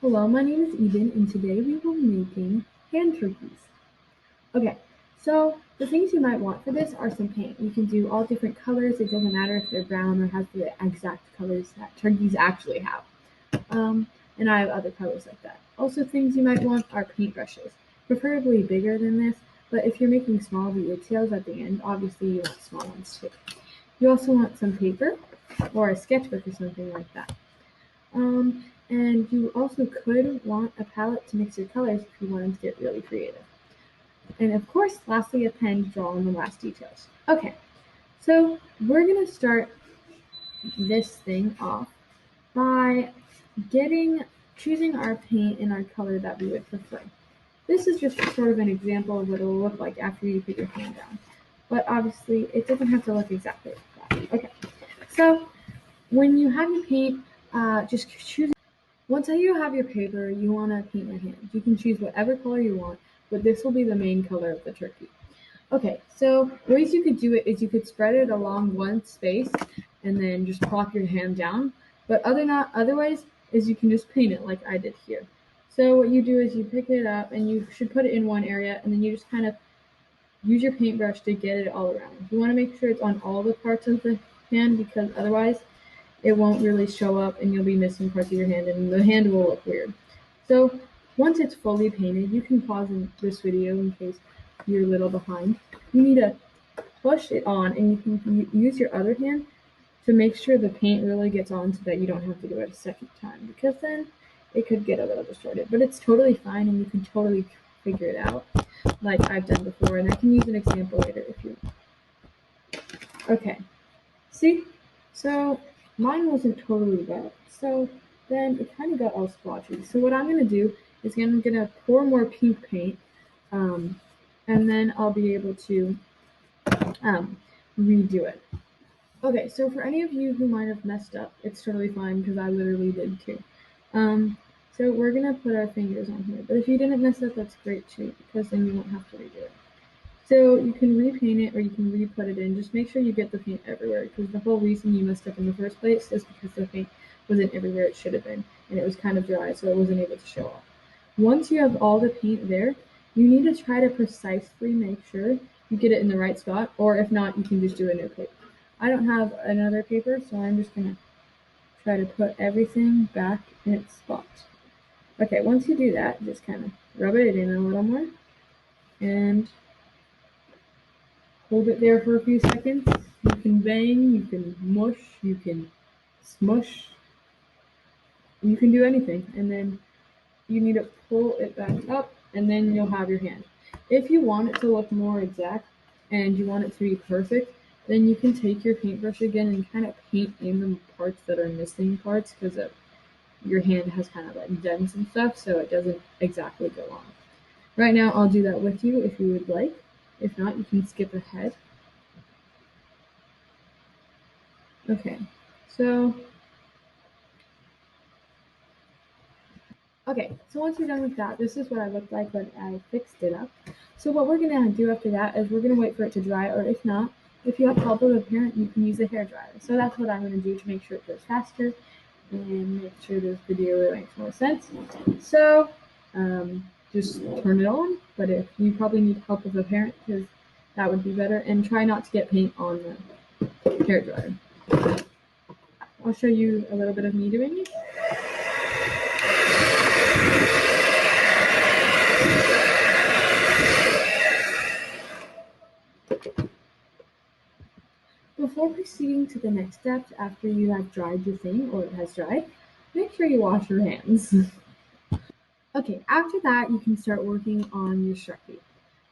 Hello, my name is Eden, and today we will be making hand turkeys. Okay, so the things you might want for this are some paint. You can do all different colors. It doesn't matter if they're brown or has the exact colors that turkeys actually have. And I have other colors like that. Also, things you might want are paintbrushes, preferably bigger than this. But if you're making small details at the end, obviously you want small ones too. You also want some paper or a sketchbook or something like that. And you also could want a palette to mix your colors if you wanted to get really creative. And of course, lastly, a pen to draw on the last details. Okay, so we're gonna start this thing off by choosing our paint and our color that we would prefer. This is just sort of an example of what it will look like after you put your hand down. But obviously, it doesn't have to look exactly like that. Okay, so when you have your paint, just choose. Once you have your paper, you want to paint your hand. You can choose whatever color you want, but this will be the main color of the turkey. Okay, so ways you could do it is you could spread it along one space and then just plop your hand down. But otherwise is you can just paint it like I did here. So what you do is you pick it up and you should put it in one area and then you just kind of use your paintbrush to get it all around. You want to make sure it's on all the parts of the hand because otherwise it won't really show up and you'll be missing parts of your hand and the hand will look weird. So once it's fully painted, you can pause this video in case you're a little behind. You need to push it on and you can use your other hand to make sure the paint really gets on so that you don't have to do it a second time because then it could get a little distorted. But it's totally fine and you can totally figure it out like I've done before, and I can use an example later if you want. Okay, see? So mine wasn't totally wet, so then it kind of got all splotchy. So what I'm going to do is I'm going to pour more pink paint, and then I'll be able to redo it. Okay, so for any of you who might have messed up, it's totally fine because I literally did too. So we're going to put our fingers on here, but if you didn't mess up, that's great too because then you won't have to redo it. So you can repaint it or you can re-put it in. Just make sure you get the paint everywhere because the whole reason you messed up in the first place is because the paint wasn't everywhere it should have been and it was kind of dry so it wasn't able to show off. Once you have all the paint there, you need to try to precisely make sure you get it in the right spot, or if not, you can just do a new paper. I don't have another paper, so I'm just going to try to put everything back in its spot. Okay, once you do that, just kind of rub it in a little more and hold it there for a few seconds. You can bang, you can mush, you can smush, you can do anything. And then you need to pull it back up and then you'll have your hand. If you want it to look more exact and you want it to be perfect, then you can take your paintbrush again and kind of paint in the parts that are missing parts because your hand has kind of like dents and stuff, so it doesn't exactly go on. Right now, I'll do that with you if you would like. If not, you can skip ahead. Okay, so once you're done with that, this is what I looked like when I fixed it up. So what we're gonna do after that is we're gonna wait for it to dry, or if not, if you have help with a parent, you can use a hairdryer. So that's what I'm gonna do to make sure it goes faster and make sure this video makes more sense. So just turn it on, but if you probably need help with a parent, because that would be better, and try not to get paint on the hairdryer. I'll show you a little bit of me doing it. Before proceeding to the next steps after you have dried your thing or it has dried, make sure you wash your hands. Okay, after that you can start working on your Sharpie.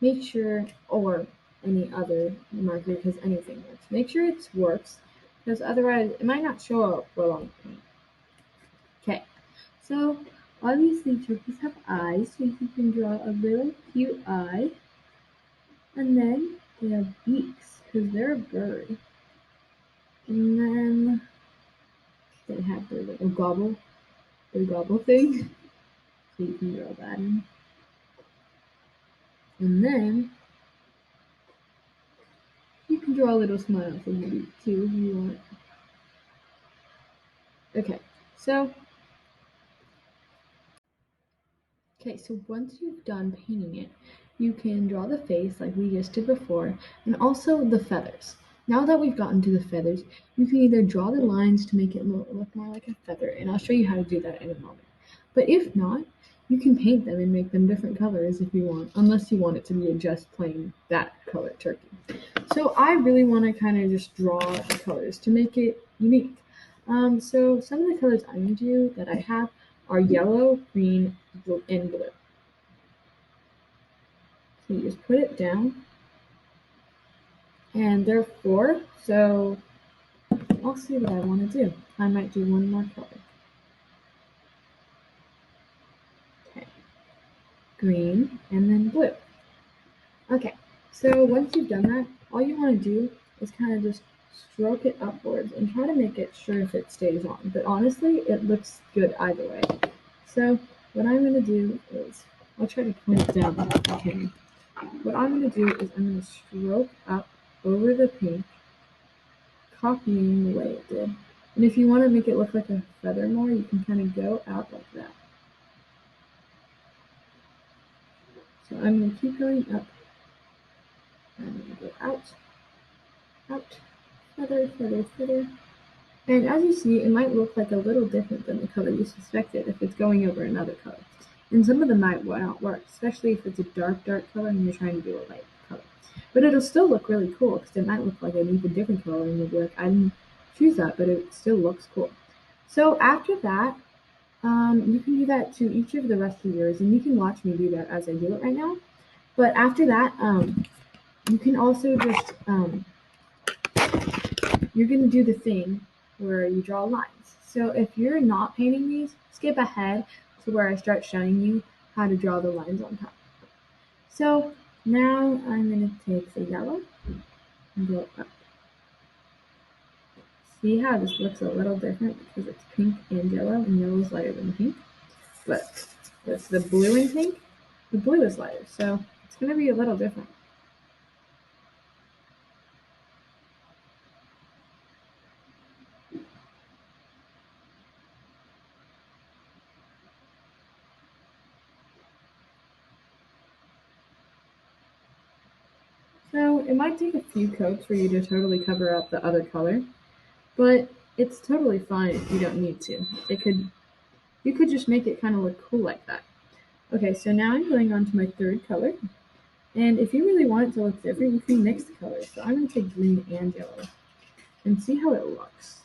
Make sure, or any other marker because anything works. Make sure it works because otherwise it might not show up well on the paint. Okay, so obviously turkeys have eyes, so you can draw a little cute eye. And then they have beaks because they're a bird. And then they have their little gobble thing. So you can draw that in. And then you can draw a little smile from the beak too if you want. Okay, so Okay, so once you've done painting it, you can draw the face like we just did before, and also the feathers. Now that we've gotten to the feathers, you can either draw the lines to make it look more like a feather, and I'll show you how to do that in a moment. But if not, you can paint them and make them different colors if you want, unless you want it to be just plain that color turkey. So I really want to kind of just draw the colors to make it unique. So some of the colors I'm going to do that I have are yellow, green, and blue. So you just put it down, and there are four, so I'll see what I want to do. I might do one more color. Okay, green, and then blue. Okay, so once you've done that, all you want to do is kind of just stroke it upwards and try to make it sure if it stays on. But honestly, it looks good either way. So what I'm going to do is, I'll try to point it down if I can. What I'm going to do is I'm going to stroke up over the pink, copying the way it did. And if you want to make it look like a feather more, you can kind of go out like that. So I'm going to keep going up. I'm going to go out, out, feather, feather, feather. And as you see, it might look like a little different than the color you suspected if it's going over another color. And some of them might not work, especially if it's a dark, dark color and you're trying to do a light color. But it'll still look really cool because it might look like an even different color and you'll be like, I didn't choose that, but it still looks cool. So after that, you can do that to each of the rest of yours, and you can watch me do that as I do it right now. But after that, you can also just, you're going to do the thing where you draw lines. So if you're not painting these, skip ahead to where I start showing you how to draw the lines on top. So now I'm going to take the yellow and go up. See how this looks a little different because it's pink and yellow is lighter than pink. But with the blue and pink, the blue is lighter, so it's going to be a little different. So it might take a few coats for you to totally cover up the other color, but it's totally fine if you don't need to. You could just make it kind of look cool like that. Okay, so now I'm going on to my third color, and if you really want it to look different, you can mix the colors. So I'm going to take green and yellow and see how it looks.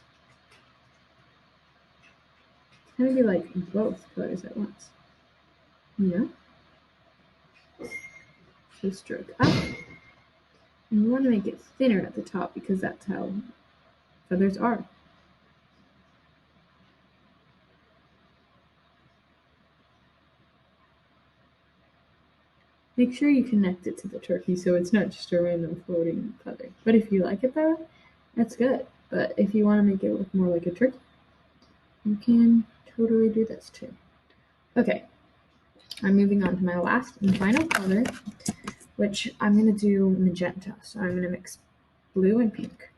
It's going to be like both colors at once, you know? So stroke up, and you want to make it thinner at the top because that's how feathers are. Make sure you connect it to the turkey so it's not just a random floating feather. But if you like it that way, that's good. But if you want to make it look more like a turkey, you can totally do this too. Okay, I'm moving on to my last and final color, which I'm going to do magenta. So I'm going to mix blue and pink.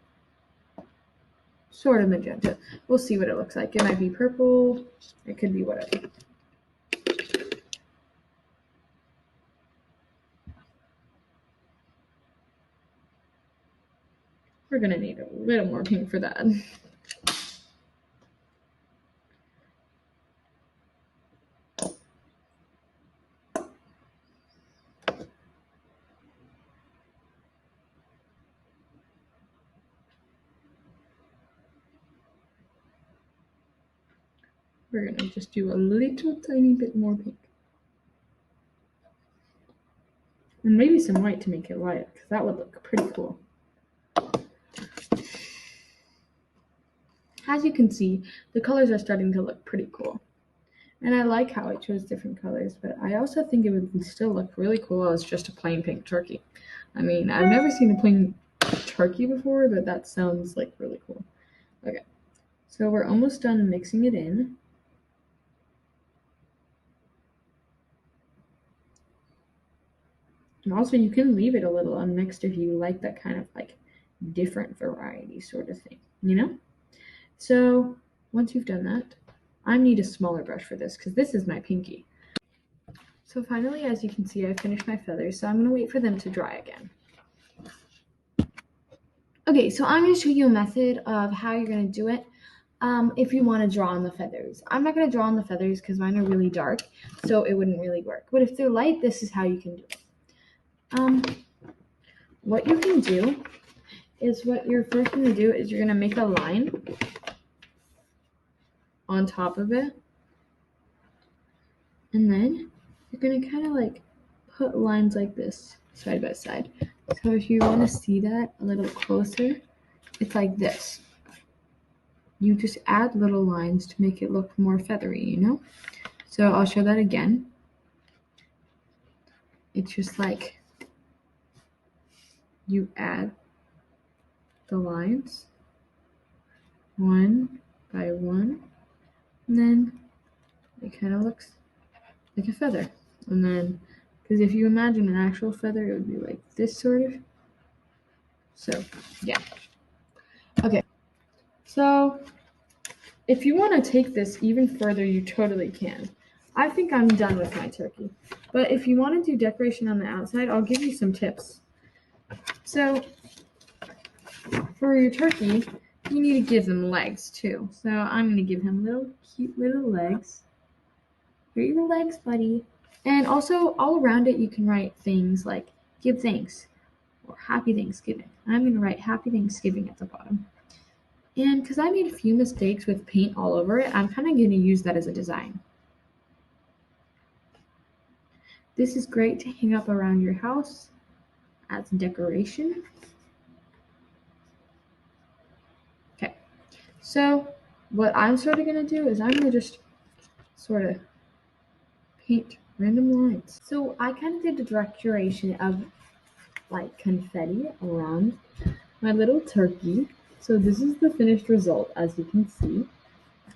Sort of magenta. We'll see what it looks like. It might be purple. It could be whatever. We're going to need a little more pink for that. We're going to just do a little tiny bit more pink. And maybe some white to make it light, because that would look pretty cool. As you can see, the colors are starting to look pretty cool. And I like how I chose different colors, but I also think it would still look really cool as just a plain pink turkey. I mean, I've never seen a plain turkey before, but that sounds like really cool. Okay, so we're almost done mixing it in. And also you can leave it a little unmixed if you like that kind of like different variety sort of thing, you know? So once you've done that, I need a smaller brush for this because this is my pinky. So finally, as you can see, I finished my feathers, so I'm going to wait for them to dry again. Okay, so I'm going to show you a method of how you're going to do it if you want to draw on the feathers. I'm not going to draw on the feathers because mine are really dark, so it wouldn't really work. But if they're light, this is how you can do it. What you can do is what you're first going to do is you're going to make a line on top of it, and then you're going to kind of like put lines like this side by side. So if you want to see that a little closer, it's like this. You just add little lines to make it look more feathery, you know? So I'll show that again. It's just like you add the lines one by one, and then it kind of looks like a feather. And then, because if you imagine an actual feather, it would be like this sort of. So, yeah. Okay. So, if you want to take this even further, you totally can. I think I'm done with my turkey. But if you want to do decoration on the outside, I'll give you some tips. So, for your turkey, you need to give them legs too. So I'm going to give him little cute little legs. Here are your legs, buddy. And also, all around it, you can write things like give thanks or happy Thanksgiving. I'm going to write happy Thanksgiving at the bottom. And because I made a few mistakes with paint all over it, I'm kind of going to use that as a design. This is great to hang up around your house as decoration. Okay, so what I'm sort of going to do is I'm going to just sort of paint random lines. So I kind of did the decoration of like confetti around my little turkey. So this is the finished result, as you can see.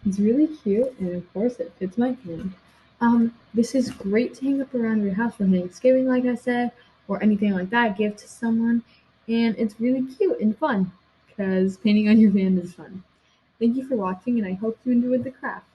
It's really cute, and of course it fits my hand. This is great to hang up around your house for Thanksgiving, like I said, or anything like that, give to someone. And it's really cute and fun, because painting on your van is fun. Thank you for watching, and I hope you enjoyed the craft.